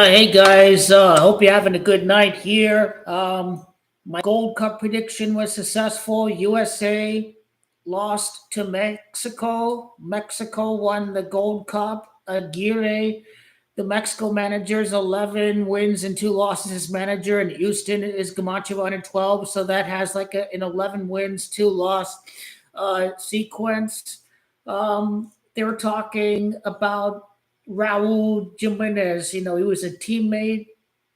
Hey guys, hope you're having a good night here. My Gold Cup prediction was successful. USA lost to Mexico. Mexico won the Gold Cup. Aguirre, the Mexico manager's 11 wins and 2 losses as manager, and Houston is Gamacho under 12. So that has like an 11 wins, 2 loss sequence. They were talking about Raul Jimenez. He was a teammate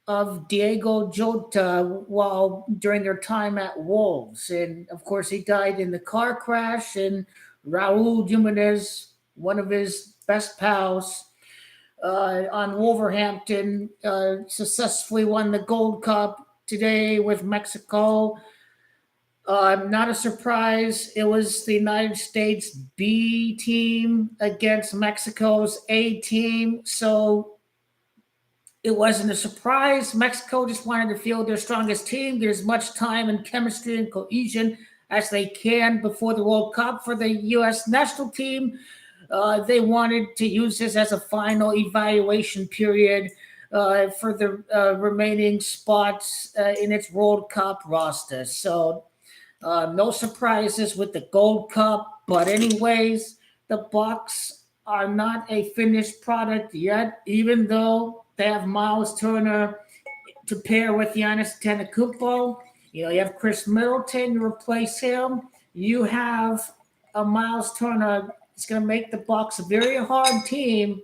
of Diego Jota while during their time at Wolves, and of course he died in the car crash. And Raul Jimenez, one of his best pals, on Wolverhampton, successfully won the Gold Cup today with Mexico. Not a surprise. It was the United States B team against Mexico's A team. So it wasn't a surprise. Mexico just wanted to field their strongest team, get as much time and chemistry and cohesion as they can before the World Cup. For the U.S. national team, they wanted to use this as a final evaluation period for the remaining spots in its World Cup roster. So no surprises with the Gold Cup, but anyways, the Bucks are not a finished product yet, even though they have Miles Turner to pair with Giannis Antetokounmpo. You have Chris Middleton to replace him. You have a Miles Turner. It's going to make the Bucks a very hard team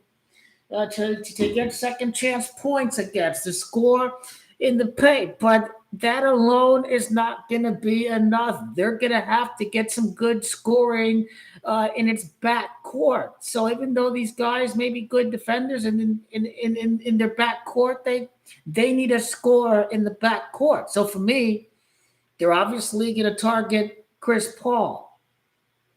to get second chance points against, to score in the paint. But that alone is not going to be enough. They're going to have to get some good scoring in its back court. So even though these guys may be good defenders and in their back court, they need a score in the back court. So for me, they're obviously going to target Chris Paul.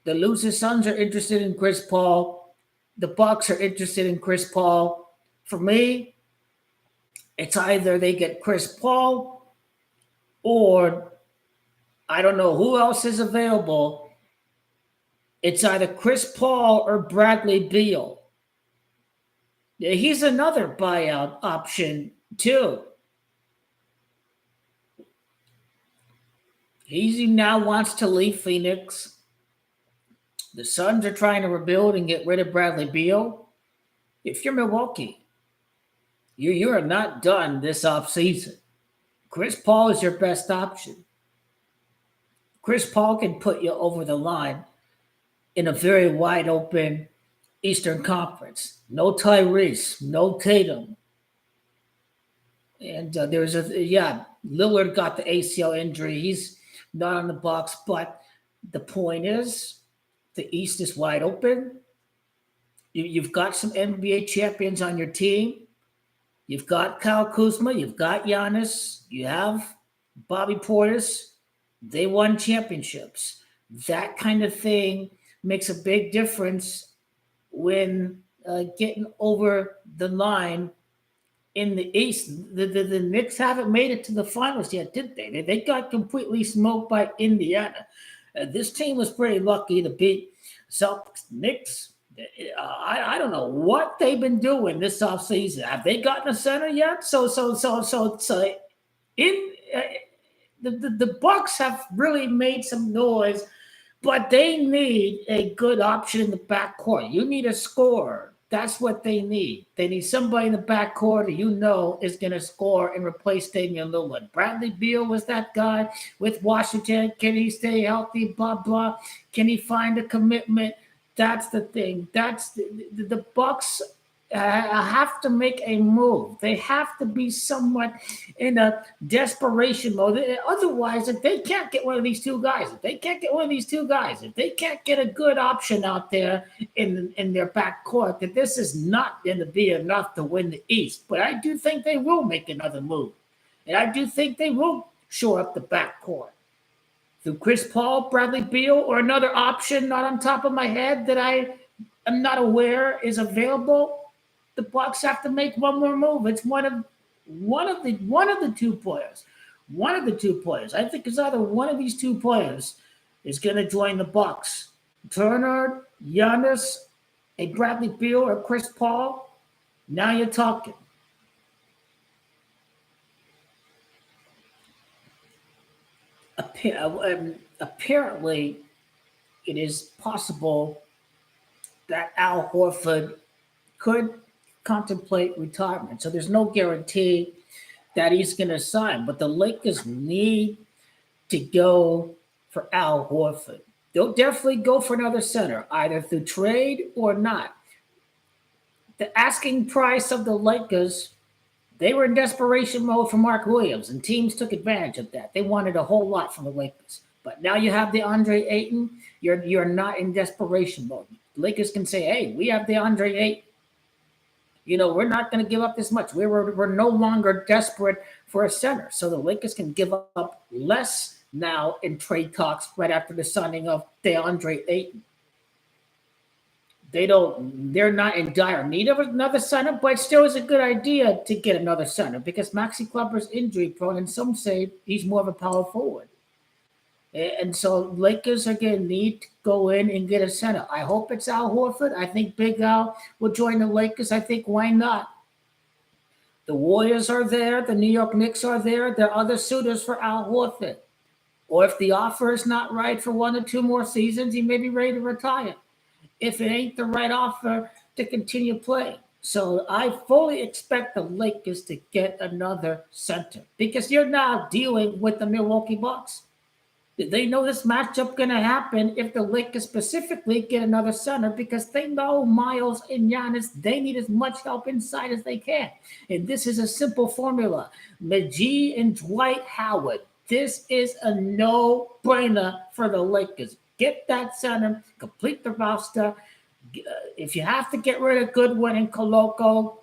The loser Suns are interested in Chris Paul. The Bucks are interested in Chris Paul. For me, it's either they get Chris Paul or I don't know who else is available. It's either Chris Paul or Bradley Beal. Yeah, he's another buyout option too. He now wants to leave Phoenix. The Suns are trying to rebuild and get rid of Bradley Beal. If you're Milwaukee, you are not done this offseason. Chris Paul is your best option. Chris Paul can put you over the line in a very wide open Eastern Conference. No Tyrese, no Tatum. And Lillard got the ACL injury. He's not on the Bucks, but the point is the East is wide open. You've got some NBA champions on your team. You've got Kyle Kuzma. You've got Giannis. You have Bobby Portis. They won championships. That kind of thing makes a big difference when getting over the line in the East. The Knicks haven't made it to the finals yet, did they? They got completely smoked by Indiana. This team was pretty lucky to beat Celtics. Knicks, I don't know what they've been doing this offseason. Have they gotten a center yet? So in the Bucks have really made some noise, but they need a good option in the backcourt. You need a scorer. That's what they need. They need somebody in the backcourt that is going to score and replace Damian Lillard. Bradley Beal was that guy with Washington. Can he stay healthy? Blah, blah. Can he find a commitment? That's the thing. That's the Bucks have to make a move. They have to be somewhat in a desperation mode. Otherwise, if they can't get one of these two guys, if they can't get a good option out there in their back court, that this is not going to be enough to win the East. But I do think they will make another move. And I do think they will shore up the back court through Chris Paul, Bradley Beal, or another option not on top of my head that I am not aware is available. The Bucks have to make one more move. It's one of the two players. One of the two players. I think it's either one of these two players is going to join the Bucks. Turner, Giannis, a Bradley Beal, or Chris Paul. Now you're talking. apparently it is possible that Al Horford could contemplate retirement. So there's no guarantee that he's going to sign, but the Lakers need to go for Al Horford. They'll definitely go for another center, either through trade or not. The asking price of the Lakers, they were in desperation mode for Mark Williams, and teams took advantage of that. They wanted a whole lot from the Lakers. But now you have the Andre Ayton, you're not in desperation mode. The Lakers can say, hey, we have the Andre Ayton. We're not going to give up this much. We're no longer desperate for a center. So the Lakers can give up less now in trade talks right after the signing of DeAndre Ayton. They're not in dire need of another center, but it still is a good idea to get another center because Maxi Kleber's injury prone, and some say he's more of a power forward. And so Lakers are going to need to go in and get a center. I hope it's Al Horford. I think Big Al will join the Lakers. I think why not? The Warriors are there. The New York Knicks are there. There are other suitors for Al Horford. Or if the offer is not right for 1 or 2 more seasons, he may be ready to retire. If it ain't the right offer to continue playing. So I fully expect the Lakers to get another center because you're now dealing with the Milwaukee Bucks. They know this matchup going to happen if the Lakers specifically get another center because they know Miles and Giannis, they need as much help inside as they can. And this is a simple formula. McGee and Dwight Howard. This is a no-brainer for the Lakers. Get that center, complete the roster. If you have to get rid of Goodwin and Koloko,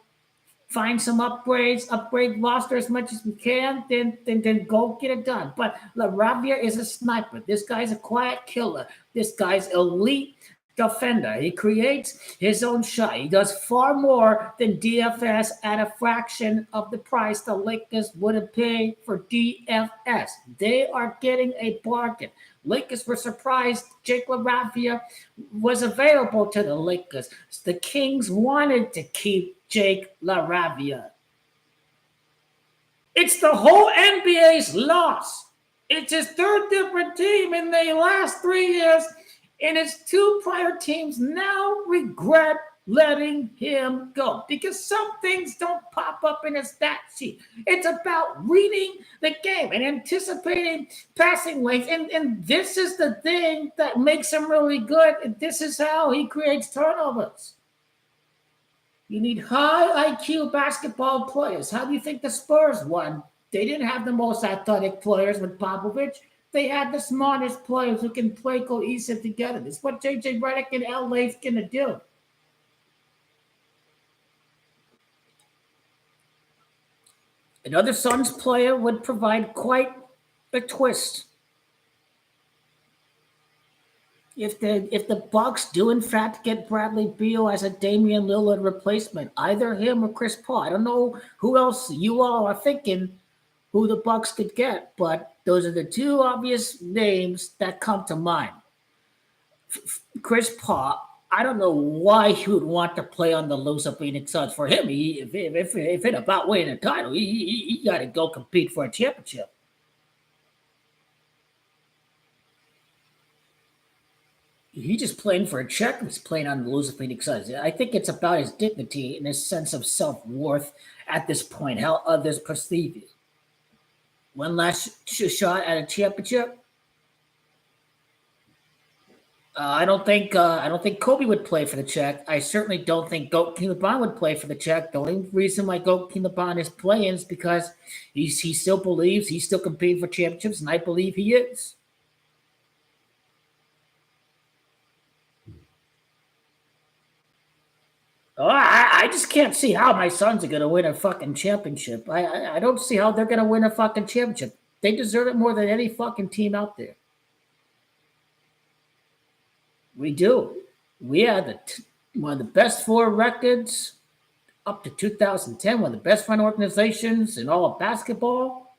find some upgrades, upgrade roster as much as we can, then go get it done. But LaRavia is a sniper. This guy's a quiet killer. This guy's elite defender. He creates his own shot. He does far more than DFS at a fraction of the price the Lakers would have paid for DFS. They are getting a bargain. Lakers were surprised Jake LaRavia was available to the Lakers. The Kings wanted to keep Jake LaRavia. It's the whole NBA's loss. It's his third different team in the last 3 years, and his 2 prior teams now regret letting him go because some things don't pop up in a stat sheet. It's about reading the game and anticipating passing lanes. And this is the thing that makes him really good. And this is how he creates turnovers. You need high IQ basketball players. How do you think the Spurs won? They didn't have the most athletic players with Popovich. They had the smartest players who can play cohesive together. This is what J.J. Redick in LA is going to do. Another Suns player would provide quite a twist. If the Bucks do in fact get Bradley Beal as a Damian Lillard replacement, either him or Chris Paul, I don't know who else you all are thinking who the Bucks could get, but those are the 2 obvious names that come to mind. Chris Paul, I don't know why he would want to play on the loser Phoenix Suns. For him, if it's about winning a title, he got to go compete for a championship. He's just playing for a check. He's playing on the loser Phoenix Suns. I think it's about his dignity and his sense of self-worth at this point, how others perceive you. One last shot at a championship. I don't think Kobe would play for the check. I certainly don't think Goat King LeBron would play for the check. The only reason why Goat King LeBron is playing is because he still believes he's still competing for championships, and I believe he is. Oh, I just can't see how my Suns are going to win a fucking championship. I don't see how they're going to win a fucking championship. They deserve it more than any fucking team out there. We do. We had one of the best 4 records up to 2010, one of the best run organizations in all of basketball.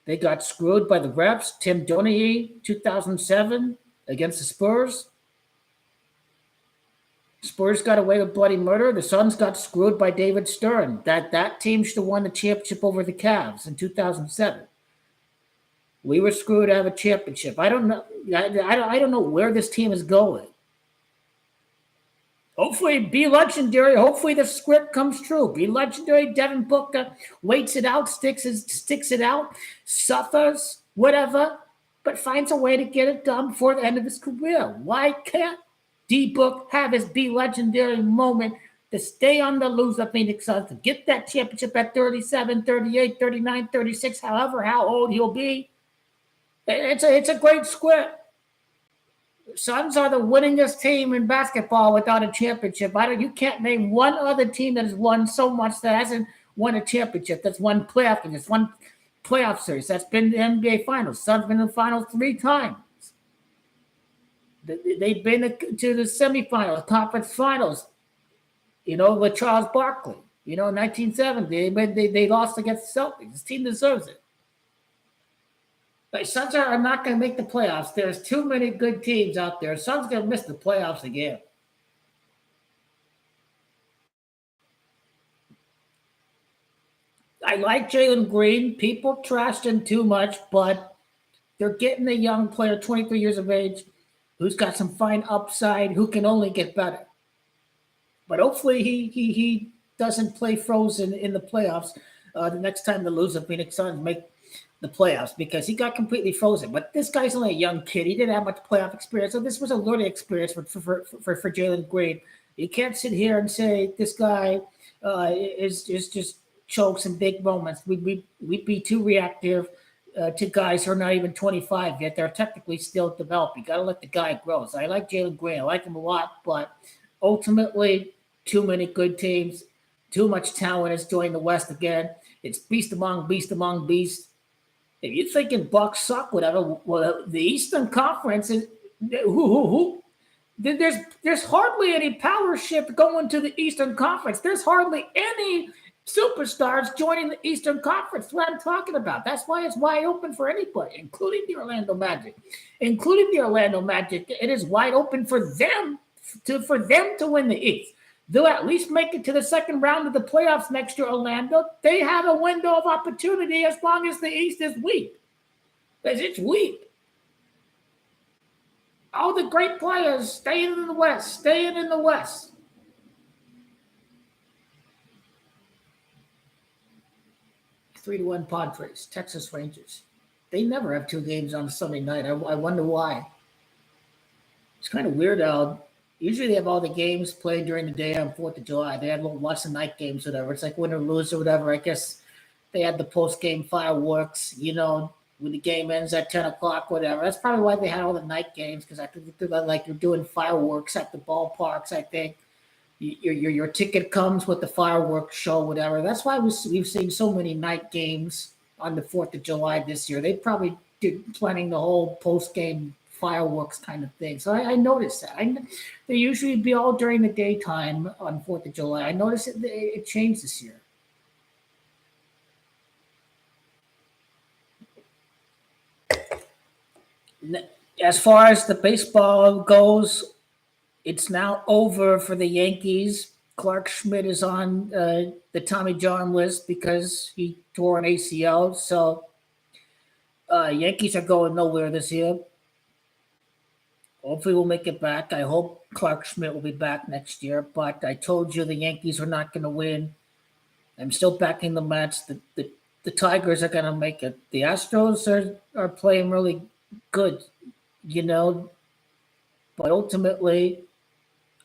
They got screwed by the refs. Tim Donaghy, 2007, against the Spurs. Spurs got away with bloody murder. The Suns got screwed by David Stern. That team should have won the championship over the Cavs in 2007. We were screwed out of a championship. I don't know. I don't know where this team is going. Hopefully, be legendary. Hopefully, the script comes true. Be legendary. Devin Booker waits it out, sticks it out, suffers, whatever, but finds a way to get it done before the end of his career. Why can't D Book have his be legendary moment to stay on the loser Phoenix Suns, to get that championship at 37, 38, 39, 36, however, how old he'll be? It's a great script. Suns are the winningest team in basketball without a championship. You can't name one other team that has won so much that hasn't won a championship. That's won playoff and it's won playoff series. That's been the NBA Finals. Suns been in the finals 3 times. They've been to the semifinals, conference finals. With Charles Barkley. In 1970, they lost against the Celtics. This team deserves it. But Suns are not going to make the playoffs. There's too many good teams out there. Suns going to miss the playoffs again. I like Jalen Green. People trashed him too much, but they're getting a young player, 23 years of age, who's got some fine upside, who can only get better. But hopefully he doesn't play frozen in the playoffs the next time the loser Phoenix Suns make the playoffs, because he got completely frozen. But this guy's only a young kid. He didn't have much playoff experience. So this was a learning experience for Jalen Green. You can't sit here and say this guy is just chokes in big moments. We'd be too reactive to guys who are not even 25 yet. They're technically still developing. You got to let the guy grow. So I like Jalen Green. I like him a lot. But ultimately, too many good teams. Too much talent is joining the West again. It's beast among beast. If you're thinking Bucks suck, whatever, well, the Eastern Conference is there's hardly any power shift going to the Eastern Conference. There's hardly any superstars joining the Eastern Conference. That's what I'm talking about. That's why it's wide open for anybody, including the Orlando Magic. It is wide open for them to win the East. They'll at least make it to the second round of the playoffs next year, Orlando. They have a window of opportunity as long as the East is weak. Because it's weak. All the great players staying in the West. 3-1 Padres, Texas Rangers. They never have 2 games on Sunday night. I wonder why. It's kind of weird how usually they have all the games played during the day on 4th of July. They had lots of night games, whatever. It's like win or lose or whatever. I guess they had the post-game fireworks, when the game ends at 10 o'clock, whatever. That's probably why they had all the night games, because I think they're doing fireworks at the ballparks, I think. Your ticket comes with the fireworks show, whatever. That's why we've seen so many night games on the 4th of July this year. They probably did planning the whole post-game fireworks kind of thing. So I noticed that. They usually be all during the daytime on 4th of July. I noticed it changed this year. As far as the baseball goes, it's now over for the Yankees. Clark Schmidt is on the Tommy John list because he tore an ACL. So Yankees are going nowhere this year. Hopefully we'll make it back. I hope Clark Schmidt will be back next year. But I told you the Yankees are not going to win. I'm still backing the Mets. The Tigers are going to make it. The Astros are playing really good, But ultimately,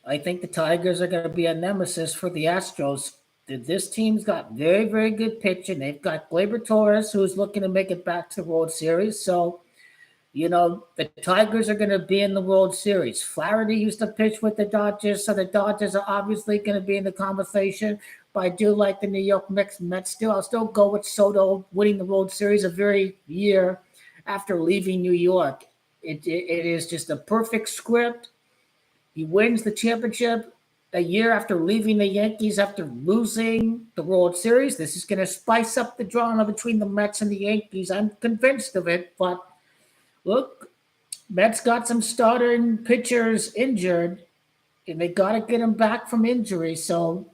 I think the Tigers are going to be a nemesis for the Astros. This team's got very, very good pitching. They've got Gleyber Torres, who's looking to make it back to the World Series. So, the Tigers are going to be in the World Series. Flaherty used to pitch with the Dodgers, so the Dodgers are obviously going to be in the conversation. But I do like the New York Mets still. I'll still go with Soto winning the World Series a very year after leaving New York. It is just a perfect script. He wins the championship a year after leaving the Yankees after losing the World Series. This is going to spice up the drama between the Mets and the Yankees. I'm convinced of it, but look, Mets got some starting pitchers injured, and they got to get them back from injury. So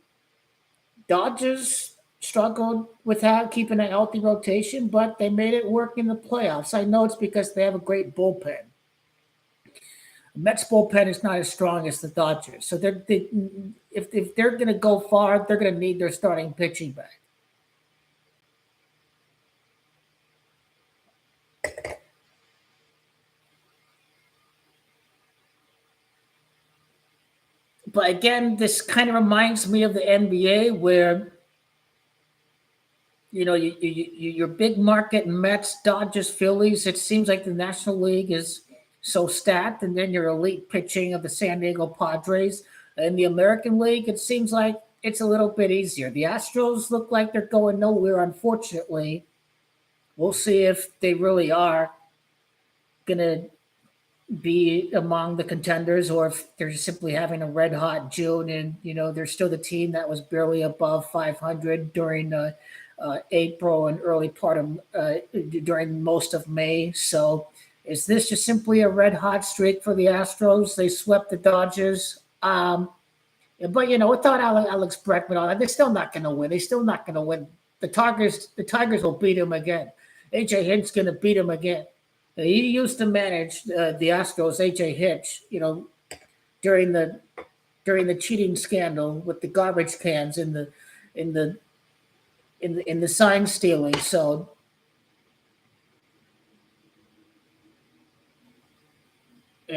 Dodgers struggled without keeping a healthy rotation, but they made it work in the playoffs. I know it's because they have a great bullpen. The Mets bullpen is not as strong as the Dodgers, so if they're going to go far, they're going to need their starting pitching back. But again, this kind of reminds me of the NBA where your big market Mets, Dodgers, Phillies. It seems like the National League is so stacked, and then your elite pitching of the San Diego Padres. In the American League, it seems like it's a little bit easier. The Astros look like they're going nowhere, unfortunately. We'll see if they really are going to be among the contenders or if they're simply having a red hot June and they're still the team that was barely above 500 during April and early part of during most of May. So is this just simply a red hot streak for the Astros? They swept the Dodgers. But without Alex Bregman on, they're still not going to win. They're still not going to win. The Tigers will beat them again. AJ Hinch's going to beat them again. He used to manage the Astros, AJ Hinch, during the cheating scandal with the garbage cans in the sign stealing. So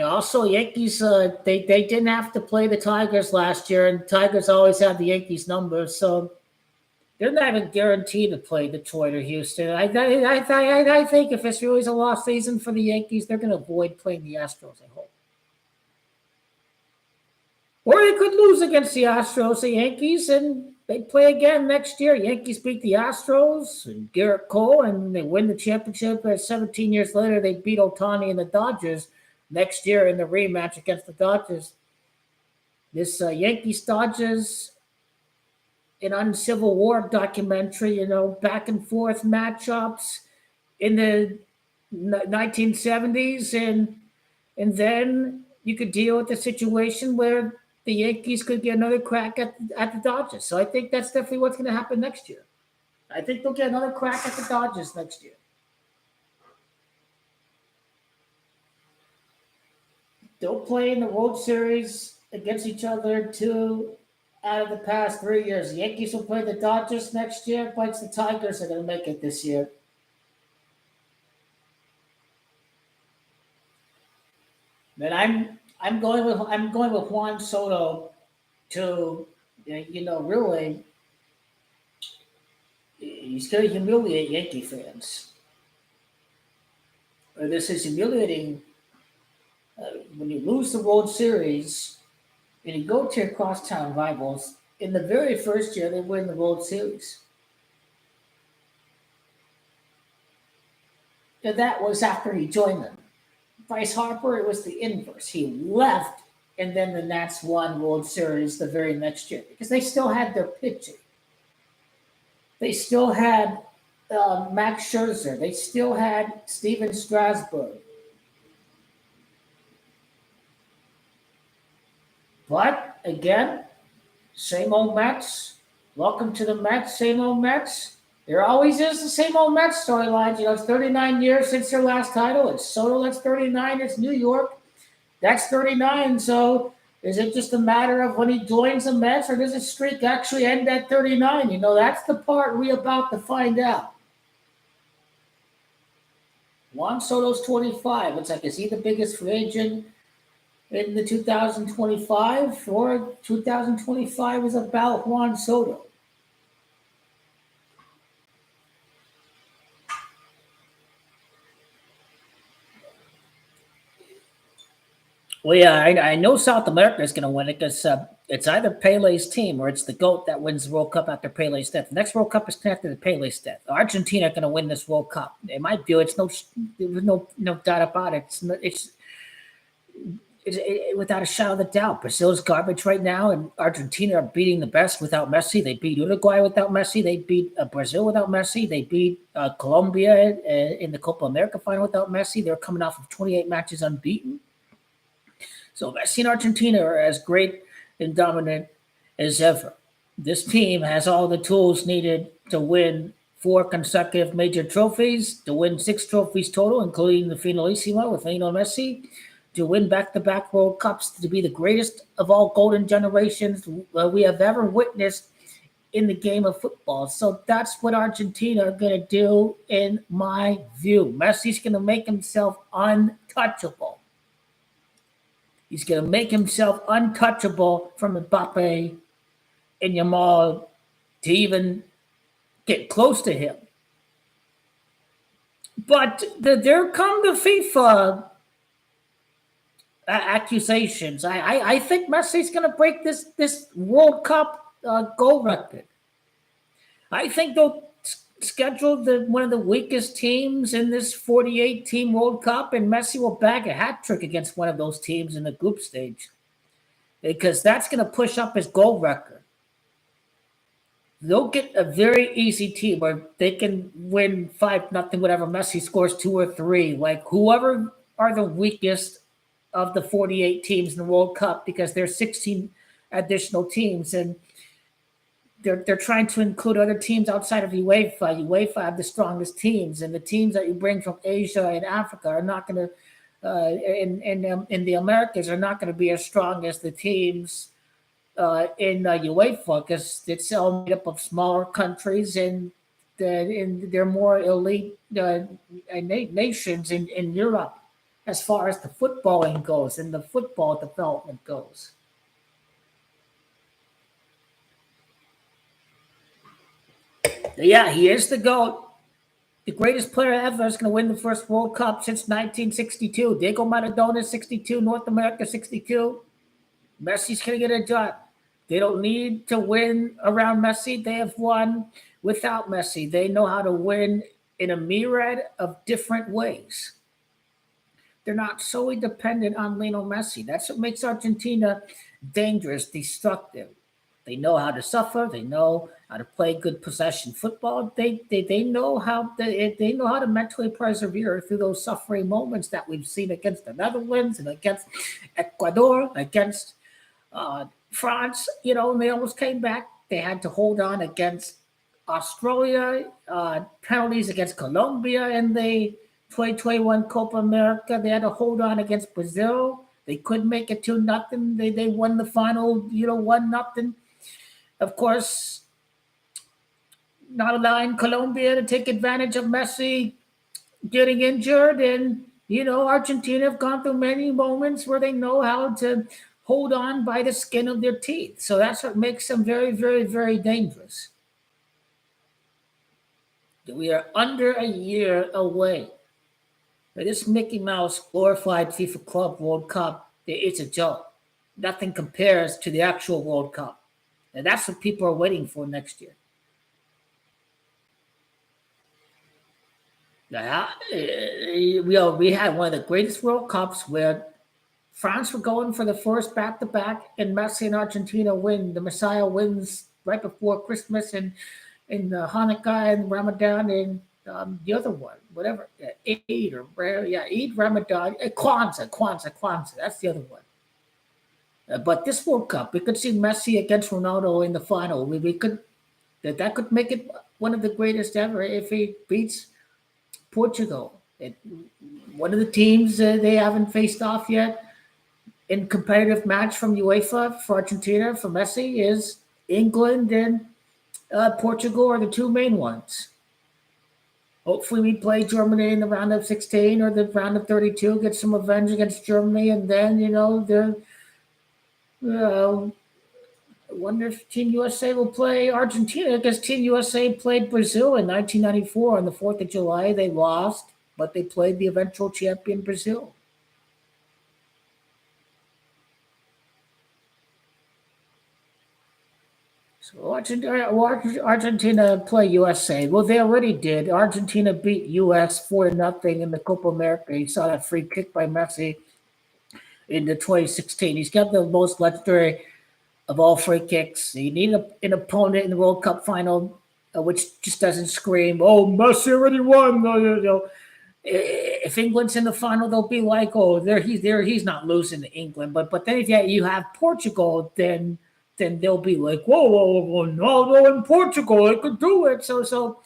also Yankees, they didn't have to play the Tigers last year, and the Tigers always have the Yankees number, so they're not even guaranteed to play Detroit or Houston. I think if it's really a lost season for the Yankees, they're going to avoid playing the Astros, I hope. Or they could lose against the Astros, the Yankees, and they play again next year. Yankees beat the Astros and Garrett Cole, and they win the championship. 17 years later, they beat Ohtani and the Dodgers next year in the rematch against the Dodgers. This Yankees Dodgers an uncivil war documentary, back and forth matchups in the 1970s, and then you could deal with the situation where the Yankees could get another crack at the Dodgers. So I think that's definitely what's going to happen next year. I think they'll get another crack at the Dodgers next year. They'll play in the World Series against each other 2 out of the past 3 years. The Yankees will play the Dodgers next year, but it's the Tigers that are going to make it this year. Then I'm going with Juan Soto to really he's going to humiliate Yankee fans. This is humiliating when you lose the World Series and you go to your crosstown rivals. In the very first year, they win the World Series. And that was after he joined them. Bryce Harper, it was the inverse. He left, and then the Nats won World Series the very next year because they still had their pitching. They still had Max Scherzer. They still had Steven Strasburg. But again, same old Mets. Welcome to the Mets, same old Mets. There always is the same old Mets storyline. It's 39 years since their last title. It's Soto, that's 39. It's New York, that's 39. So is it just a matter of when he joins the Mets, or does his streak actually end at 39? That's the part we're about to find out. Juan Soto's 25. It's like, is he the biggest free agent in the 2025, or 2025 is about Juan Soto? Well, yeah, I know South America is going to win it because it's either Pele's team or it's the GOAT that wins the World Cup after Pele's death. The next World Cup is connected to Pele's death. Argentina are going to win this World Cup. In my view, there's no doubt about it. It's without a shadow of a doubt. Brazil's garbage right now, and Argentina are beating the best without Messi. They beat Uruguay without Messi. They beat Brazil without Messi. They beat Colombia in the Copa America final without Messi. They're coming off of 28 matches unbeaten. So Messi and Argentina are as great and dominant as ever. This team has all the tools needed to win 4 consecutive major trophies, to win 6 trophies total, including the Finalissima with Lionel Messi, to win back-to-back World Cups, to be the greatest of all golden generations we have ever witnessed in the game of football. So that's what Argentina are going to do, in my view. Messi's going to make himself untouchable. He's going to make himself untouchable from Mbappe and Yamal to even get close to him. But there come the FIFA accusations. I think Messi's going to break this World Cup goal record. I think they'll schedule one of the weakest teams in this 48-team World Cup, and Messi will bag a hat trick against one of those teams in the group stage, because that's going to push up his goal record. They'll get a very easy team where they can win 5-0, whatever. Messi scores 2 or 3. Like, whoever are the weakest of the 48 teams in the World Cup, because there's 16 additional teams, and they're trying to include other teams outside of UEFA. UEFA have the strongest teams, and the teams that you bring from Asia and Africa are not going to, in the Americas, are not going to be as strong as the teams in UEFA, because it's all made up of smaller countries, and they're more elite nations in Europe as far as the footballing goes and the football development goes. Yeah, he is the GOAT. The greatest player ever is going to win the first World Cup since 1962. Diego Maradona, 62. North America, 62. Messi's going to get it done. They don't need to win around Messi. They have won without Messi. They know how to win in a myriad of different ways. They're not solely dependent on Lionel Messi. That's what makes Argentina dangerous, destructive. They know how to suffer. They know how to play good possession football. They know how they know how to mentally persevere through those suffering moments that we've seen against the Netherlands and against Ecuador, against France. And they almost came back. They had to hold on against Australia, penalties against Colombia in the 2021 Copa America. They had to hold on against Brazil. They couldn't make it 2-0. They won the final, 1-0. Of course, not allowing Colombia to take advantage of Messi getting injured. And, Argentina have gone through many moments where they know how to hold on by the skin of their teeth. So that's what makes them very, very, very dangerous. We are under a year away. This Mickey Mouse glorified FIFA Club World Cup, it's a joke. Nothing compares to the actual World Cup. And that's what people are waiting for next year. We had one of the greatest World Cups where France were going for the first back-to-back, and Messi and Argentina win. The Messiah wins right before Christmas and in Hanukkah and Ramadan and the other one, whatever, Eid Eid, Ramadan, Kwanzaa. That's the other one. But this World Cup, we could see Messi against Ronaldo in the final. We could that could make it one of the greatest ever if he beats Portugal. One of the teams they haven't faced off yet in competitive match from UEFA for Argentina for Messi is England and Portugal are the two main ones. Hopefully, we play Germany in the round of 16 or the round of 32, get some revenge against Germany, and then I wonder if Team USA will play Argentina, because Team USA played Brazil in 1994 on the 4th of July. They lost, but they played the eventual champion Brazil. So Argentina play USA. Well, they already did. Argentina beat US 4-0 in the Copa America. You saw that free kick by Messi in the 2016. He's got the most legendary of all free kicks. You need an opponent in the World Cup final which just doesn't scream, "Oh, Messi already won." If England's in the final, they'll be like, "Oh, he's not losing to England." But then if you have Portugal, then then they'll be like, whoa, Ronaldo in Portugal, I could do it. So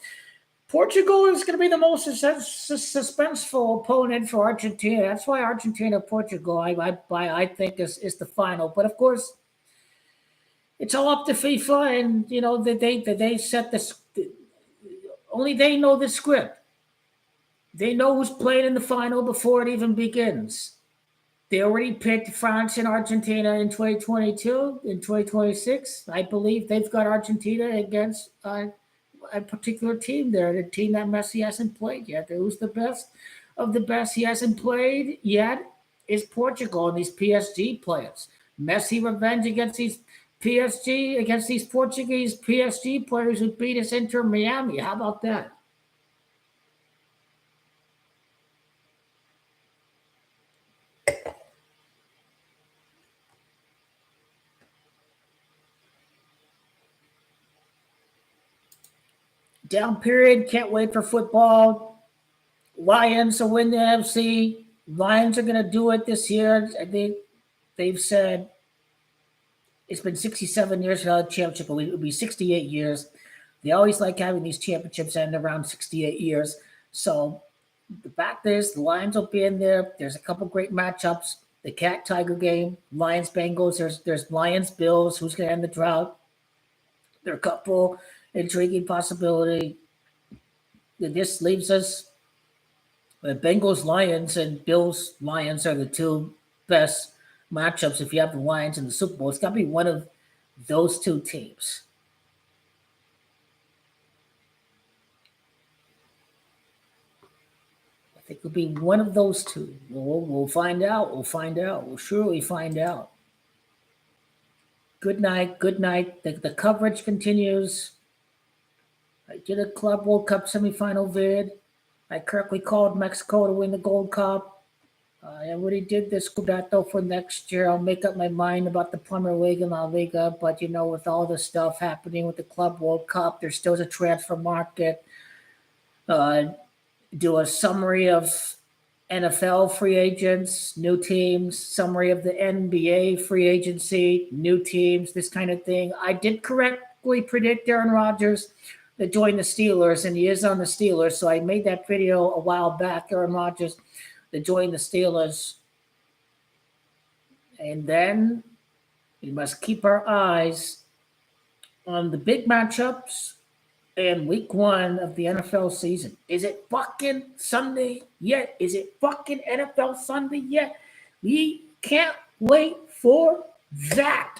Portugal is going to be the most suspenseful opponent for Argentina. That's why Argentina Portugal, I think is the final. But of course, it's all up to FIFA, and they set this. Only they know the script. They know who's playing in the final before it even begins. They already picked France and Argentina in 2022. In 2026, I believe they've got Argentina against a particular team there, the team that Messi hasn't played yet. Who's the best of the best he hasn't played yet is Portugal and these PSG players. Messi revenge against these Portuguese PSG players who beat us Inter Miami. How about that? Down period. Can't wait for football. Lions will win the NFC. Lions are going to do it this year. They've said it's been 67 years without a championship. It'll be 68 years. They always like having these championships end around 68 years. So the fact is, the Lions will be in there. There's a couple great matchups. The Cat Tiger game, Lions Bengals. There's Lions Bills. Who's going to end the drought? There are a couple intriguing possibility. This leaves us Bengals Lions and Bills Lions are the two best matchups. If you have the Lions in the Super Bowl, it's got to be one of those two teams. I think it'll be one of those two. We'll find out. We'll find out. We'll surely find out. Good night. Good night. The coverage continues. I did a Club World Cup semifinal vid. I correctly called Mexico to win the Gold Cup. I already did this Scudetto for next year. I'll make up my mind about the Premier League and La Liga, but with all the stuff happening with the Club World Cup, there still is a transfer market. Do a summary of NFL free agents, new teams, summary of the NBA free agency, new teams, this kind of thing. I did correctly predict Aaron Rodgers to join the Steelers, and he is on the Steelers. So I made that video a while back, Aaron Rodgers to join the Steelers. And then we must keep our eyes on the big matchups and week 1 of the NFL season. Is it fucking Sunday yet? Is it fucking NFL Sunday yet? We can't wait for that.